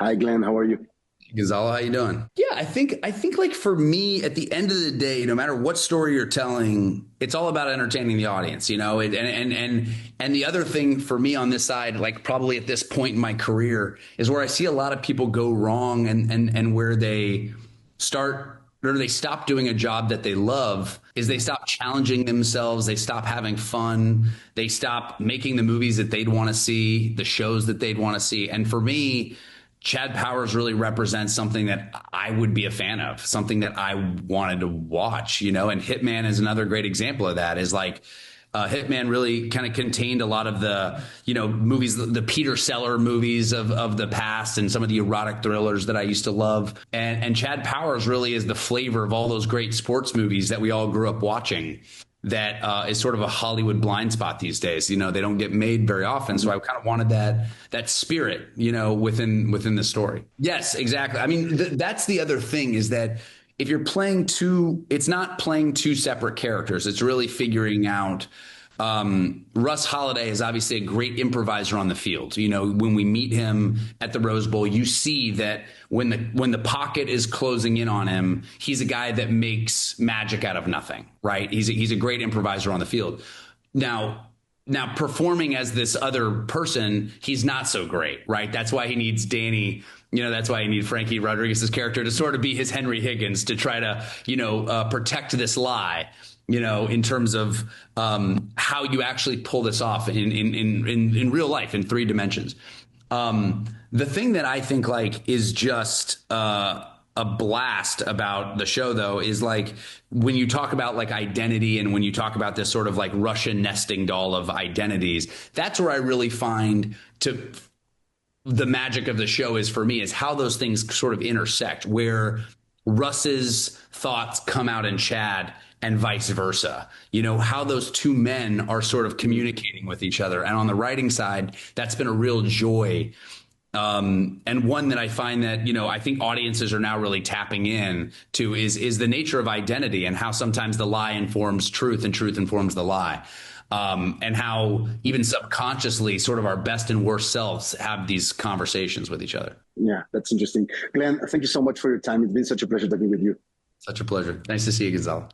Hi, Glenn. How are you? Gonzalo, how you doing? Yeah, I think like for me, at the end of the day, no matter what story you're telling, it's all about entertaining the audience, you know. And the other thing for me on this side, like probably at this point in my career, is where I see a lot of people go wrong and where they start or they stop doing a job that they love is they stop challenging themselves, they stop having fun, they stop making the movies that they'd want to see, the shows that they'd want to see. And for me, Chad Powers really represents something that I would be a fan of, something that I wanted to watch, you know, and Hitman is another great example of that is like, Hitman really kind of contained a lot of the, you know, movies, the Peter Seller movies of the past and some of the erotic thrillers that I used to love. And Chad Powers really is the flavor of all those great sports movies that we all grew up watching that is sort of a Hollywood blind spot these days. You know, they don't get made very often. So I kind of wanted that spirit, you know, within the story. Yes, exactly. I mean, that's the other thing is that if you're playing two, it's not playing two separate characters. It's really figuring out. Russ Holiday is obviously a great improviser on the field. You know, when we meet him at the Rose Bowl, you see that when the pocket is closing in on him, he's a guy that makes magic out of nothing, right? He's a great improviser on the field. Now, now performing as this other person, he's not so great, right? That's why he needs Danny. You know, that's why he needs Frankie Rodriguez's character to sort of be his Henry Higgins to try to, you know, protect this lie, you know, in terms of how you actually pull this off in real life in three dimensions. The thing that I think like is just a blast about the show though is like when you talk about like identity and when you talk about this sort of like Russian nesting doll of identities, that's where I really find to the magic of the show is for me is how those things sort of intersect where Russ's thoughts come out in Chad and vice versa. You know, how those two men are sort of communicating with each other. And on the writing side, that's been a real joy. And one that I find that, you know, I think audiences are now really tapping in to is the nature of identity and how sometimes the lie informs truth and truth informs the lie. And how even subconsciously sort of our best and worst selves have these conversations with each other. Yeah, that's interesting. Glenn, thank you so much for your time. It's been such a pleasure talking with you. Such a pleasure. Nice to see you, Gonzalo.